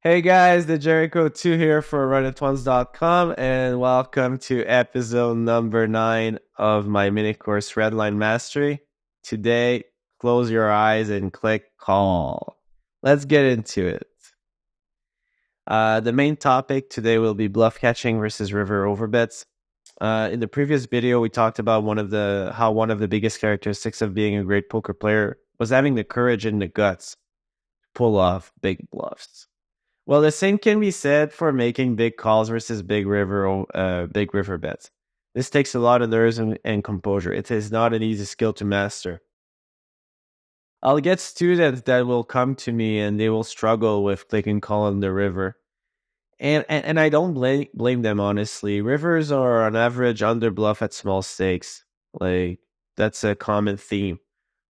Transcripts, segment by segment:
Hey guys, the Jericho2 here for runitwans.com and welcome to episode number 9 of my mini course Redline Mastery. Today, close your eyes and click call. Let's get into it. The main topic today will be bluff catching versus river overbets. In the previous video, we talked about how one of the biggest characteristics of being a great poker player was having the courage and the guts to pull off big bluffs. Well, the same can be said for making big calls versus big river bets. This takes a lot of nerves and composure. It is not an easy skill to master. I'll get students that will come to me and they will struggle with clicking call on the river. And I don't blame them, honestly. Rivers are on average under bluff at small stakes. Like, that's a common theme.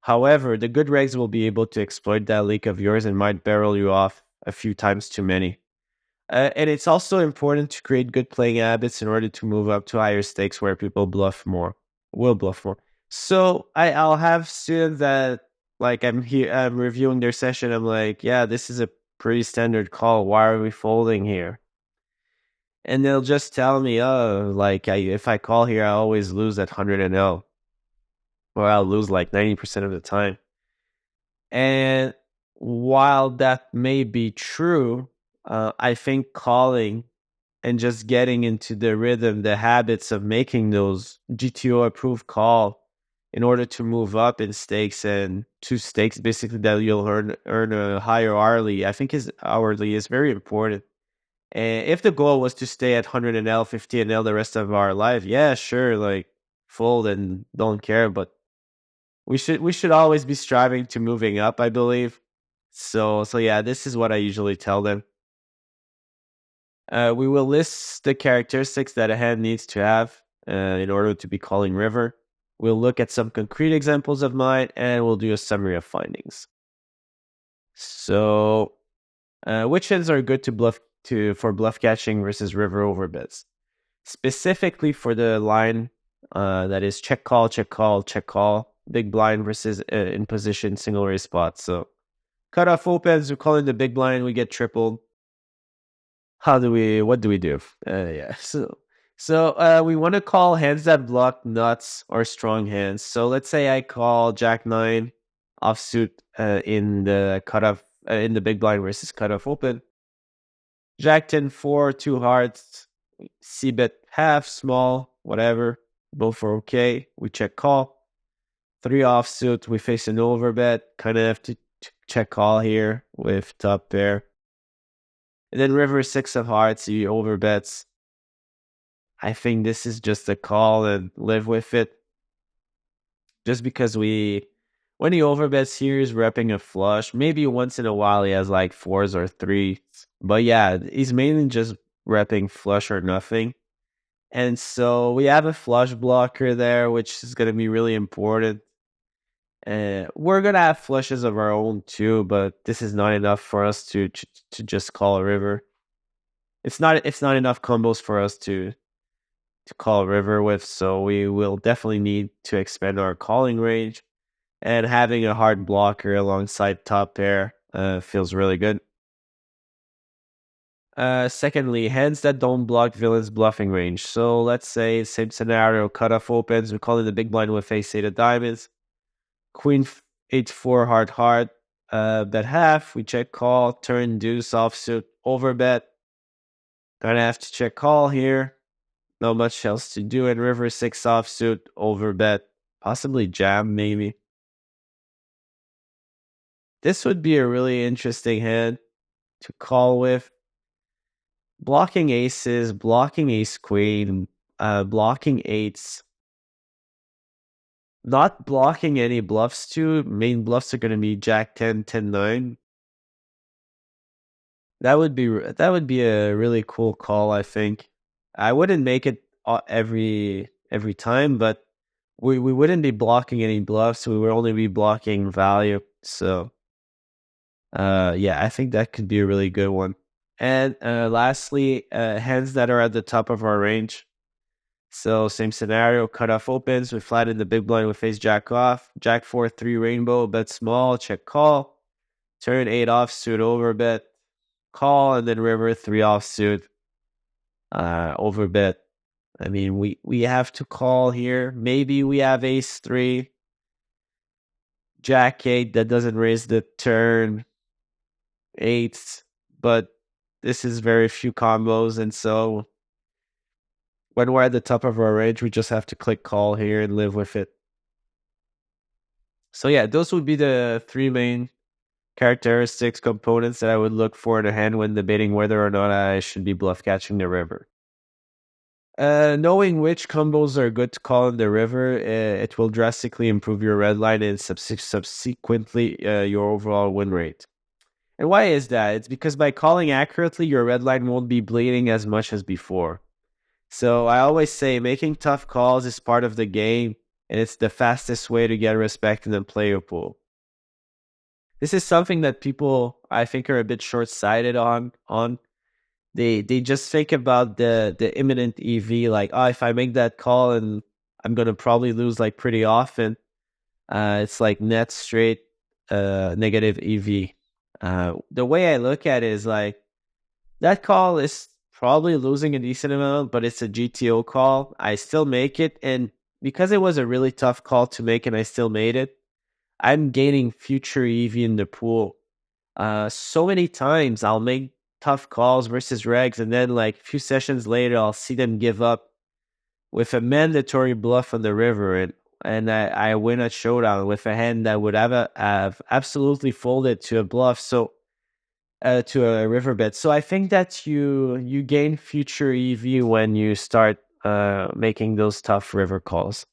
However, the good regs will be able to exploit that leak of yours and might barrel you off a few times too many. And it's also important to create good playing habits in order to move up to higher stakes where people will bluff more. So I'll have students that, like, I'm reviewing their session. I'm like, yeah, this is a pretty standard call. Why are we folding here? And they'll just tell me, oh, like, if I call here, I always lose at 100 and 0. Or I'll lose like 90% of the time. And while that may be true, I think calling and just getting into the rhythm, the habits of making those GTO approved call in order to move up in stakes and to stakes basically that you'll earn a higher hourly, I think is very important. And if the goal was to stay at 100 and L, 50 and L the rest of our life, yeah, sure, like fold and don't care, but we should always be striving to moving up, I believe. So yeah, this is what I usually tell them. We will list the characteristics that a hand needs to have in order to be calling river. We'll look at some concrete examples of mine, and we'll do a summary of findings. So, which hands are good for bluff catching versus river overbets? Specifically for the line that is check call, check call, check call, big blind versus in position single raise spot. So, cutoff opens, we call in the big blind, we get tripled. What do we do? Yeah. So we want to call hands that block nuts or strong hands. So let's say I call Jack 9 offsuit in the cutoff in the big blind versus cutoff open. Jack 10 4, 2 hearts, C bet half, small, whatever. Both are okay. We check call. 3 offsuit, we face an overbet. Kind of have to check call here with top pair. And then river 6 of hearts, he overbets. I think this is just a call and live with it. Just because when he overbets here, he's repping a flush. Maybe once in a while he has like 4s or 3s. But yeah, he's mainly just repping flush or nothing. And so we have a flush blocker there, which is going to be really important. We're going to have flushes of our own too, but this is not enough for us to just call a river. It's not enough combos for us to call a river with, so we will definitely need to expand our calling range. And having a hard blocker alongside top pair feels really good. Secondly, hands that don't block villains' bluffing range. So let's say same scenario, cutoff opens, we call in the big blind with ace 8 of diamonds. Queen 8-4 hard, bet half, we check call, turn deuce offsuit, overbet. Gonna have to check call here. Not much else to do. And river 6 offsuit, overbet, possibly jam maybe. This would be a really interesting hand to call with. Blocking aces, blocking ace queen, blocking eights. Not blocking any bluffs too. Main bluffs are going to be Jack 10, 10, 9. That would be a really cool call, I think. I wouldn't make it every time, but we wouldn't be blocking any bluffs. We would only be blocking value. So, yeah, I think that could be a really good one. And lastly, hands that are at the top of our range. So same scenario, cutoff opens, we flatten the big blind, we face Jack off, Jack 4-3 rainbow, bet small, check call, turn 8 offsuit, overbet. call, and then river 3 offsuit, overbet. I mean, we have to call here. Maybe we have ace 3, jack 8 that doesn't raise the turn, 8s, but this is very few combos, and so when we're at the top of our range, we just have to click call here and live with it. So yeah, those would be the 3 main characteristics, components that I would look for in a hand when debating whether or not I should be bluff catching the river. Knowing which combos are good to call in the river, it will drastically improve your red line and subsequently your overall win rate. And why is that? It's because by calling accurately, your red line won't be bleeding as much as before. So I always say making tough calls is part of the game, and it's the fastest way to get respect in the player pool. This is something that people, I think, are a bit short-sighted on. They just think about the imminent EV, like, oh, if I make that call and I'm gonna probably lose like pretty often. It's like net straight negative EV. The way I look at it is like that call is probably losing a decent amount, but it's a GTO call. I still make it, and because it was a really tough call to make and I still made it, I'm gaining future EV in the pool. So many times I'll make tough calls versus regs, and then like a few sessions later, I'll see them give up with a mandatory bluff on the river, and I win a showdown with a hand that would have absolutely folded to a bluff, so to a river bet. So I think that you gain future EV when you start making those tough river calls.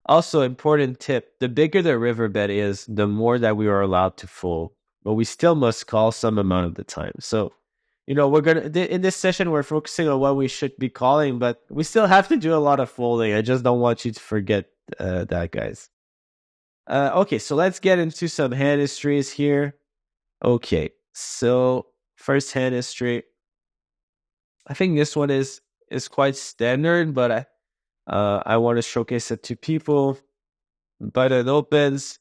Also, important tip, the bigger the river bet is, the more that we are allowed to fold, but we still must call some amount of the time. So, we're in this session, we're focusing on what we should be calling, but we still have to do a lot of folding. I just don't want you to forget that, guys. Okay, so let's get into some hand histories here. Okay, so first hand history. I think this one is quite standard, but I want to showcase it to people. Button opens.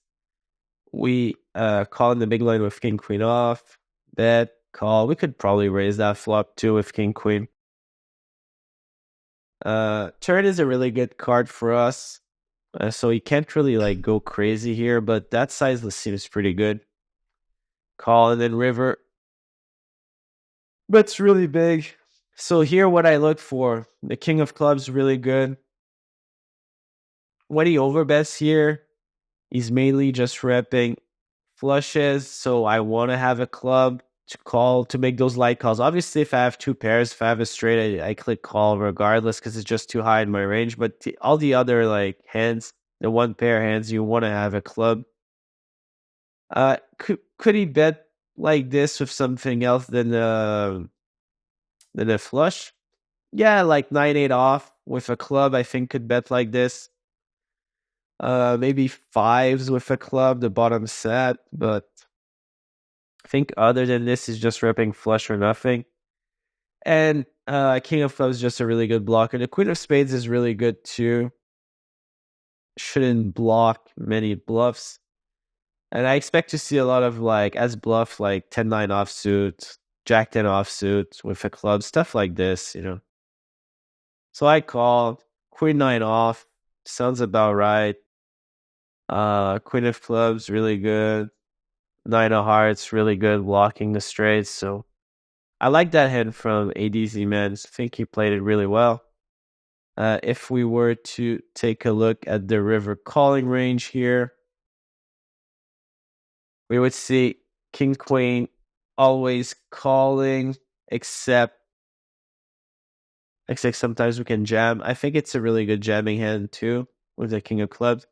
We call in the big line with king queen off. Bet, call. We could probably raise that flop too with king queen. Turn is a really good card for us. So he can't really like go crazy here, but that size seems pretty good. Call and then river. But it's really big. So here what I look for, the king of clubs really good. When he overbets here, he's mainly just repping flushes, so I want to have a club to call to make those light calls. Obviously, if I have 2 pairs, if I have a straight, I click call regardless because it's just too high in my range. But all the other like hands, the 1 pair hands, you want to have a club. Could he bet like this with something else than a flush? Yeah, like 9-8 off with a club, I think could bet like this. Maybe 5s with a club, the bottom set, but I think other than this is just repping flush or nothing. And king of clubs is just a really good blocker. The queen of spades is really good too. Shouldn't block many bluffs. And I expect to see a lot of like as bluff like 10-9 offsuit, jack 10 offsuit with a club, stuff like this, So I call queen 9 off, sounds about right. Queen of clubs, really good. 9 of hearts, really good, blocking the straights. So I like that hand from ADZ Men's. I think he played it really well. If we were to take a look at the river calling range here, we would see king, queen, always calling, except sometimes we can jam. I think it's a really good jamming hand too, with the king of clubs.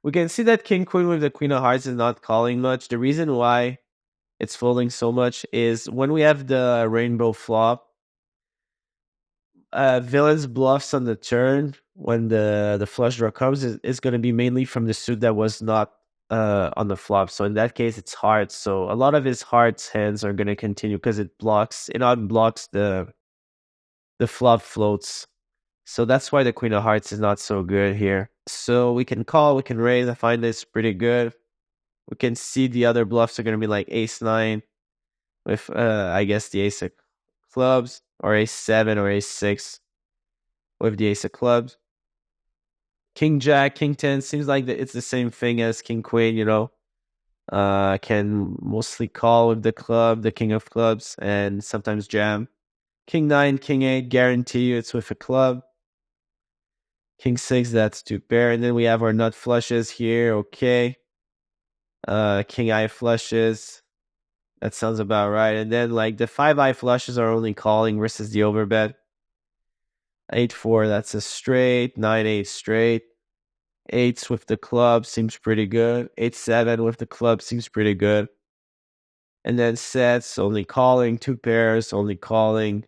We can see that king, queen with the queen of hearts is not calling much. The reason why it's folding so much is when we have the rainbow flop, villain's bluffs on the turn when the flush draw comes is going to be mainly from the suit that was not on the flop. So in that case, it's hearts. So a lot of his hearts hands are going to continue because it unblocks the flop floats. So that's why the queen of hearts is not so good here. So we can call, we can raise. I find this pretty good. We can see the other bluffs are going to be like ace 9, with, I guess, the ace of clubs, or ace 7 or ace 6 with the ace of clubs. King Jack, King 10 seems like it's the same thing as King Queen, can mostly call with the club, the king of clubs, and sometimes jam. King 9, King 8, guarantee you it's with a club. King 6, that's 2 pair. And then we have our nut flushes here, okay. King eye flushes, that sounds about right. And then like the 5 eye flushes are only calling versus the overbet. 8-4, that's a straight. 9-8 straight. 8s with the club seems pretty good. 8-7 with the club seems pretty good. And then sets, only calling. 2 pairs, only calling.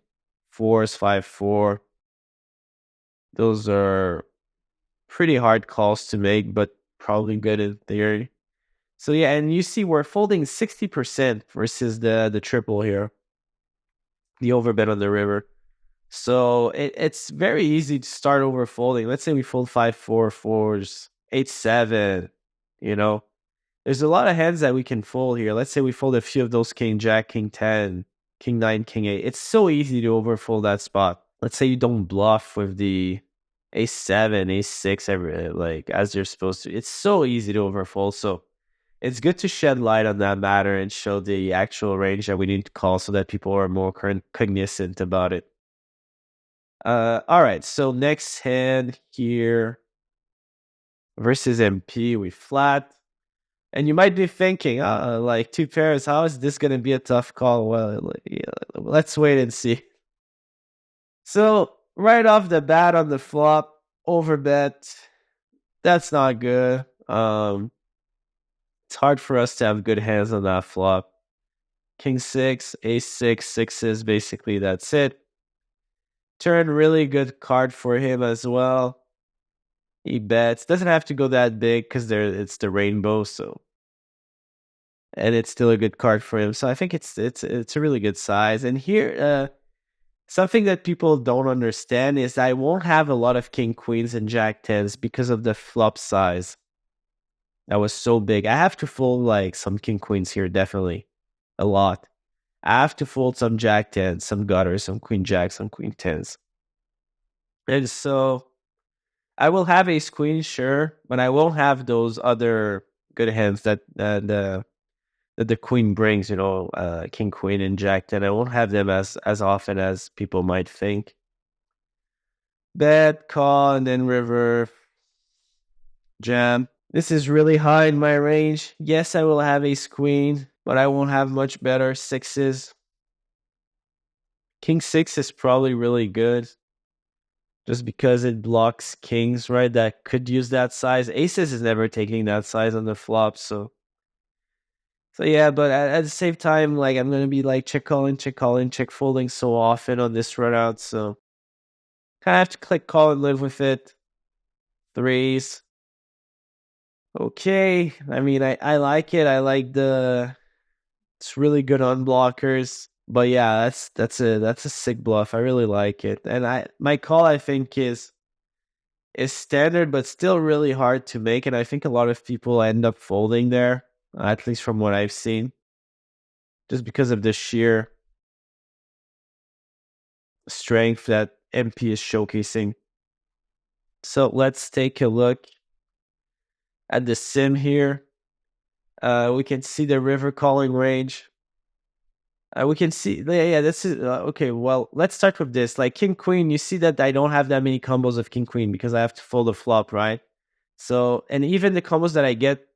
4s, 5-4. Those are pretty hard calls to make, but probably good in theory. So yeah, and you see we're folding 60% versus the triple here. The overbet on the river. So it's very easy to start over folding. Let's say we fold 5-4, 4s, 8-7, There's a lot of hands that we can fold here. Let's say we fold a few of those King Jack, King 10, King 9, King 8. It's so easy to overfold that spot. Let's say you don't bluff with the ace 7, ace 6, as you're supposed to. It's so easy to overfold. So it's good to shed light on that matter and show the actual range that we need to call so that people are more cognizant about it. All right, so next hand here versus MP, we flat. And you might be thinking, like 2 pairs, how is this going to be a tough call? Well, let's wait and see. So right off the bat on the flop, overbet, that's not good. It's hard for us to have good hands on that flop. King 6, ace 6, 6s, basically that's it. Turn, really good card for him as well. He bets. Doesn't have to go that big because it's the rainbow, so. And it's still a good card for him. So I think it's a really good size. And here, something that people don't understand is I won't have a lot of King Queens and Jack 10s because of the flop size. That was so big. I have to fold like some King Queens here, definitely. A lot. I have to fold some Jack 10s, some gutters, some Queen Jack, some Queen 10s. And so I will have ace queen, sure, but I won't have those other good hands that the queen brings, king, queen, and jack 10. I won't have them as often as people might think. Bet, call, and then river, jam. This is really high in my range. Yes, I will have ace queen, but I won't have much better 6s. King 6 is probably really good. Just because it blocks kings, right, that could use that size. Aces is never taking that size on the flop, so yeah, but at the same time, like, I'm going to be, like, check calling, check folding so often on this run out, so kind of have to click call and live with it. 3s. Okay, I mean, I like it. I like it's really good on blockers. But yeah, that's a sick bluff. I really like it. And my call, I think, is standard, but still really hard to make. And I think a lot of people end up folding there, at least from what I've seen, just because of the sheer strength that MP is showcasing. So let's take a look at the sim here. We can see the river calling range. We can see, yeah, this is, okay, well, let's start with this. Like, king, queen, you see that I don't have that many combos of king, queen because I have to fold a flop, right? So, and even the combos that I get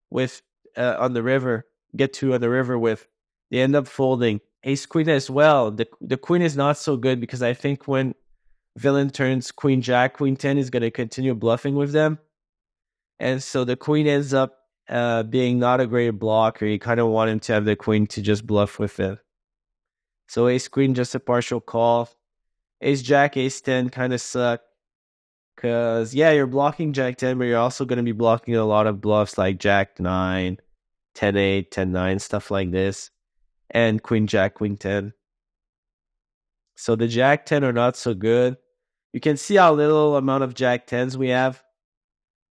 with, on the river, with, they end up folding. Ace, queen as well. The queen is not so good because I think when villain turns queen, jack, queen 10 is going to continue bluffing with them. And so the queen ends up being not a great blocker. You kind of want him to have the queen to just bluff with it. So ace queen, just a partial call. Ace jack, ace 10 kind of suck. Because, yeah, you're blocking jack 10, but you're also going to be blocking a lot of bluffs like jack 9, 10-8, 10-9, stuff like this. And queen jack, queen 10. So the jack 10 are not so good. You can see how little amount of jack 10s we have,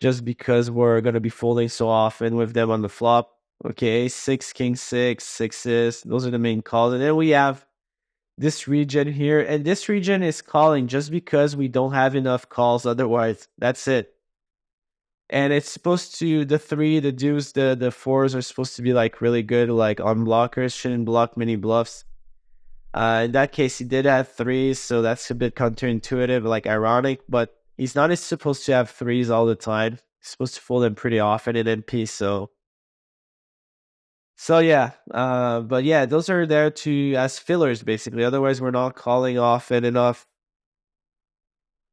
just because we're going to be folding so often with them on the flop. Okay, six, king six, sixes. Those are the main calls. And then we have this region here. And this region is calling just because we don't have enough calls otherwise. That's it. And it's supposed to, the three, the deuce, the fours are supposed to be like really good, like on blockers, shouldn't block many bluffs. In that case, he did have threes, so that's a bit counterintuitive, like ironic, but he's not supposed to have threes all the time. He's supposed to fold them pretty often in NP, so yeah, but yeah, those are there to as fillers basically. Otherwise, we're not calling often enough.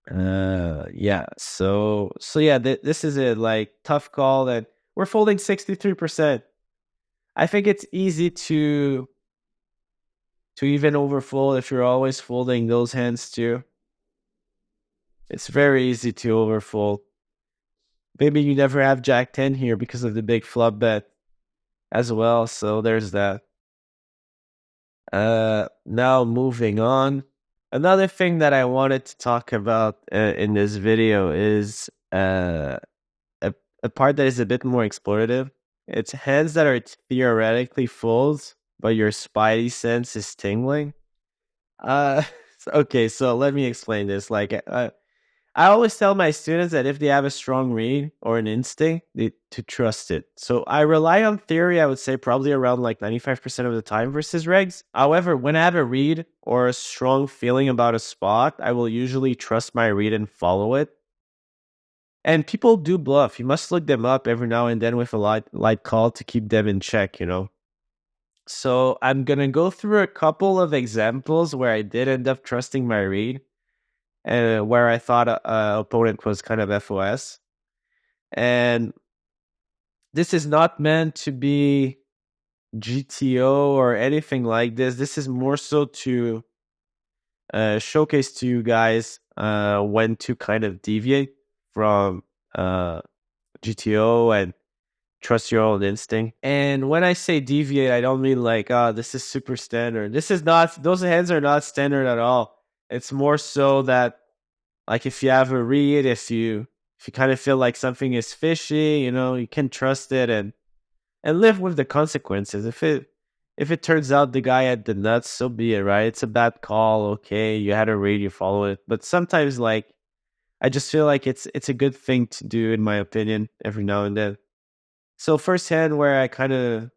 Yeah. So yeah, this is it. Like tough call, and we're folding 63%. I think it's easy to even overfold if you're always folding those hands too. It's very easy to overfold. Maybe you never have Jack 10 here because of the big flop bet as well. So there's that. Now moving on. Another thing that I wanted to talk about in this video is a part that is a bit more explorative. It's hands that are theoretically folds, but your spidey sense is tingling. Okay, so let me explain this. Like, I always tell my students that if they have a strong read or an instinct, to trust it. So I rely on theory, I would say probably around like 95% of the time versus regs. However, when I have a read or a strong feeling about a spot, I will usually trust my read and follow it. And people do bluff. You must look them up every now and then with a light call to keep them in check, you know? So I'm going to go through a couple of examples where I did end up trusting my read. Where I thought an opponent was kind of FOS. And this is not meant to be GTO or anything like this. This is more so to showcase to you guys when to kind of deviate from GTO and trust your own instinct. And when I say deviate, I don't mean like, this is super standard. This is not, those hands are not standard at all. It's more so that, like, if you have a read, if you kind of feel like something is fishy, you know, you can trust it and live with the consequences. If it turns out the guy had the nuts, so be it, right? It's a bad call, okay, you had a read, you follow it. But sometimes, like, I just feel like it's a good thing to do, in my opinion, every now and then. So first hand where I kind of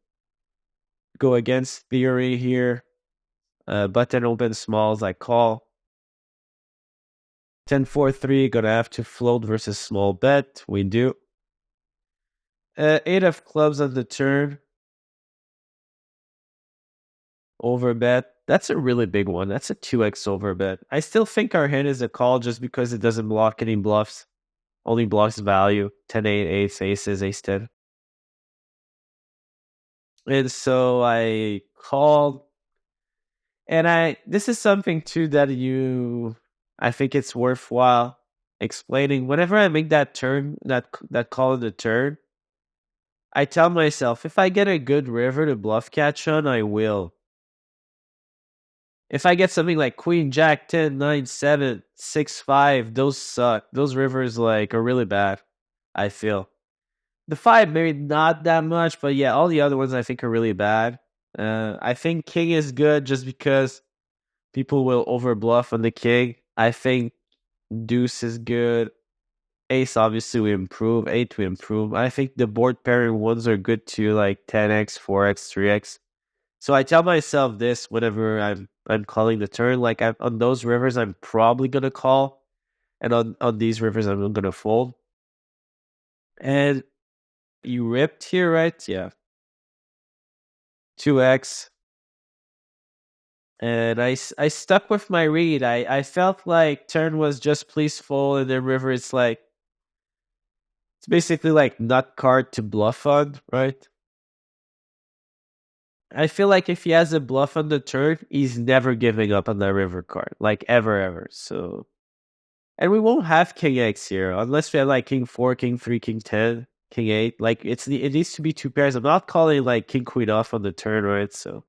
go against theory here, button open smalls, I call. 10-4-3, gonna have to float versus small bet. We do. 8 of clubs on the turn. Overbet. That's a really big one. That's a 2x overbet. I still think our hand is a call just because it doesn't block any bluffs. Only blocks value. 10-8, ace, aces, ace-10. And so I called. And this is something too that I think it's worthwhile explaining. Whenever I make that turn, that call in the turn, I tell myself, if I get a good river to bluff catch on, I will. If I get something like Queen, Jack, 10, 9, 7, 6, 5, those suck. Those rivers like are really bad, I feel. The 5 maybe not that much, but yeah, all the other ones I think are really bad. I think King is good just because people will over bluff on the King. I think Deuce is good. Ace, obviously, we improve. 8, we improve. I think the board pairing ones are good too, like 10x, 4x, 3x. So I tell myself this whenever I'm calling the turn. Like on those rivers, I'm probably gonna call, and on these rivers, I'm gonna fold. And you ripped here, right? Yeah. 2x. And I stuck with my read. I felt like turn was just please fold, and then river it's like, it's basically like nut card to bluff on, right? I feel like if he has a bluff on the turn, he's never giving up on that river card, like ever. So, and we won't have King X here unless we have like King 4, King 3, King 10, King 8. Like it needs to be 2 pairs. I'm not calling like King Queen off on the turn, right? So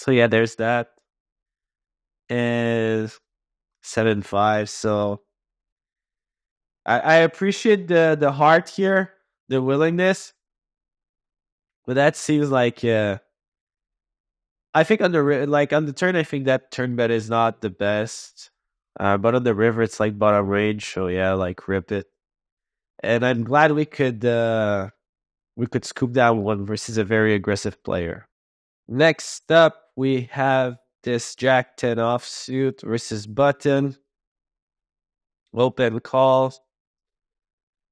yeah, there's that. And 7-5. So I appreciate the heart here, the willingness. But that seems like I think on on the turn, I think that turn bet is not the best. But on the river, it's like bottom range. So yeah, like rip it. And I'm glad we could scoop down one versus a very aggressive player. Next up, we have this Jack 10 offsuit versus button. Open call.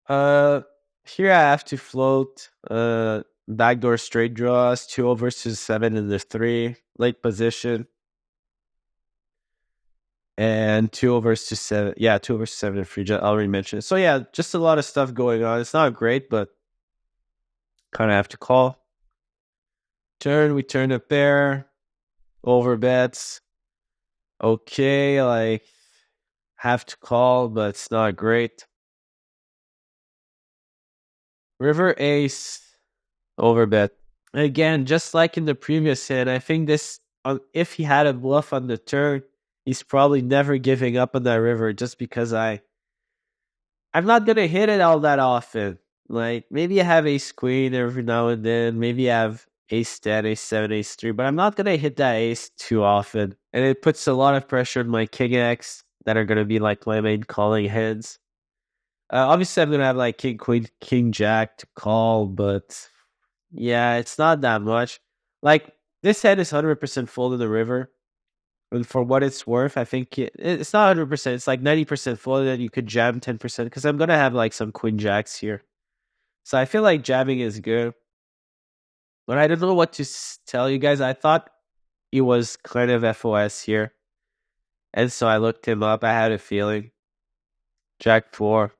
Uh, Here I have to float. Backdoor straight draws, 2 overs to 7 in the 3, late position. And 2 overs to 7. Yeah, 2 overs to 7 in free. I already mentioned it. So yeah, just a lot of stuff going on. It's not great, but kind of have to call. Turn, we turn a pair. Over bets. Okay, like have to call, but it's not great. River ace, over bet. Again, just like in the previous hand, I think this, if he had a bluff on the turn, he's probably never giving up on that river just because I'm not going to hit it all that often. Like, maybe I have ace queen every now and then. Maybe I have ace 10, ace 7, ace 3, but I'm not going to hit that ace too often. And it puts a lot of pressure on my king X that are going to be like my main calling hands. Obviously, I'm going to have like king, queen, king, jack to call, but yeah, it's not that much. Like, this hand is 100% full in the river. And for what it's worth, I think it's not 100%. It's like 90% full, and then you could jam 10% because I'm going to have like some queen jacks here. So I feel like jamming is good. But I don't know what to tell you guys. I thought he was kind of FOS here. And so I looked him up. I had a feeling. Jack 4.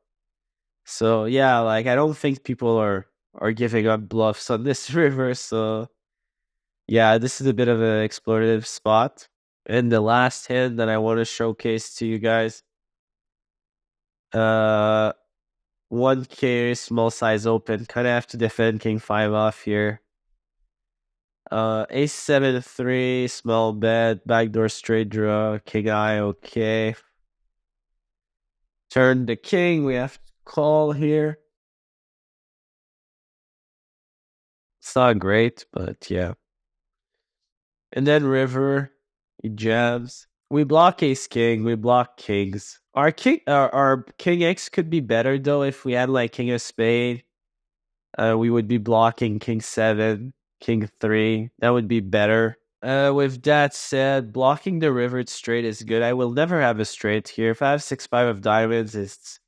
So yeah, like I don't think people are giving up bluffs on this river. So yeah, this is a bit of an explorative spot. And the last hand that I want to showcase to you guys, 1K small size open. Kind of have to defend king 5 off here. Ace 7 3, small bet, backdoor straight draw, king I, okay. Turn the king, we have to call here. It's not great, but yeah. And then river, he jams. We block ace king, we block kings. Our king X could be better though if we had like king of spade. We would be blocking king 7, king 3. That would be better. With that said, blocking the river straight is good. I will never have a straight here. If I have 6-5 of diamonds, it's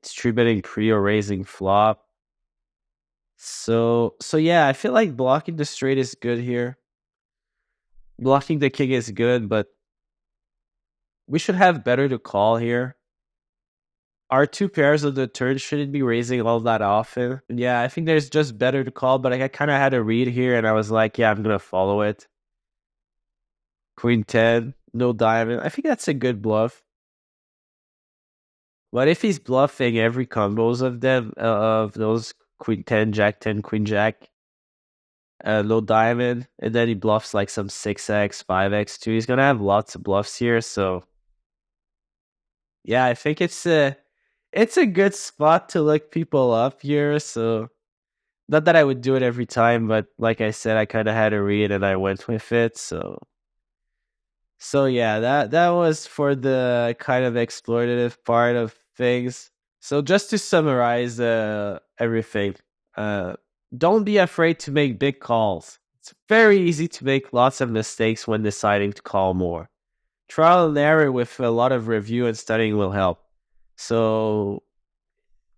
3-betting pre or raising flop. So yeah, I feel like blocking the straight is good here. Blocking the king is good, but we should have better to call here. Our 2 pairs of the turn shouldn't be raising all that often. Yeah, I think there's just better to call, but I kind of had a read here, and I was like, yeah, I'm going to follow it. Queen 10, no diamond. I think that's a good bluff. But if he's bluffing every combos of them, of those Queen 10, Jack 10, Queen Jack, no diamond, and then he bluffs like some 6x, 5x too, he's going to have lots of bluffs here, so yeah, I think it's a good spot to look people up here. So not that I would do it every time, but like I said, I kind of had a read and I went with it. So yeah, that was for the kind of exploitative part of things. So just to summarize everything, don't be afraid to make big calls. It's very easy to make lots of mistakes when deciding to call more. Trial and error with a lot of review and studying will help. So,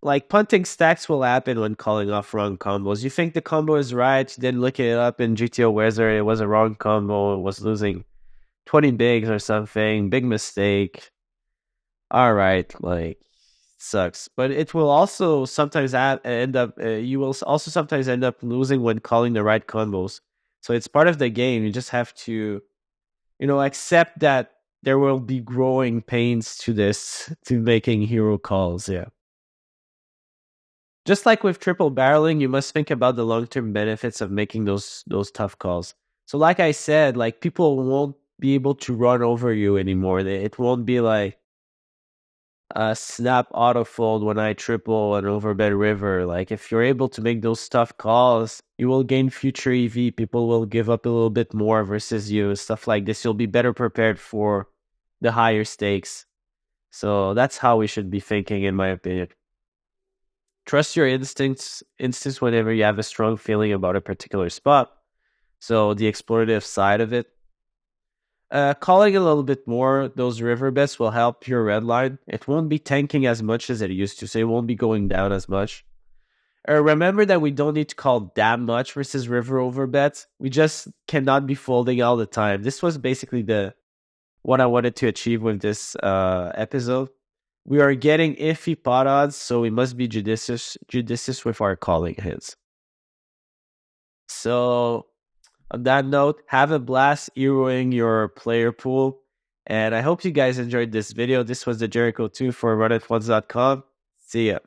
like, punting stacks will happen when calling off wrong combos. You think the combo is right, you didn't look it up in GTO Wizard, it was a wrong combo, it was losing 20 bigs or something, big mistake. Alright, like, sucks. But it will also sometimes you will also sometimes end up losing when calling the right combos. So it's part of the game, you just have to, accept that there will be growing pains to this, to making hero calls, yeah. Just like with triple barreling, you must think about the long-term benefits of making those tough calls. So like I said, like people won't be able to run over you anymore. It won't be like snap auto fold when I triple an overbet river. Like if you're able to make those tough calls, you will gain future EV. People will give up a little bit more versus you. Stuff like this. You'll be better prepared for the higher stakes. So that's how we should be thinking, in my opinion. Trust your instincts whenever you have a strong feeling about a particular spot. So the explorative side of it. Calling a little bit more, those river bets will help your red line. It won't be tanking as much as it used to, so it won't be going down as much. Remember that we don't need to call that much versus river over bets. We just cannot be folding all the time. This was basically what I wanted to achieve with this episode. We are getting iffy pot odds, so we must be judicious with our calling hands. So on that note, have a blast heroing your player pool. And I hope you guys enjoyed this video. This was the Jericho 2 for runit1s.com. See ya.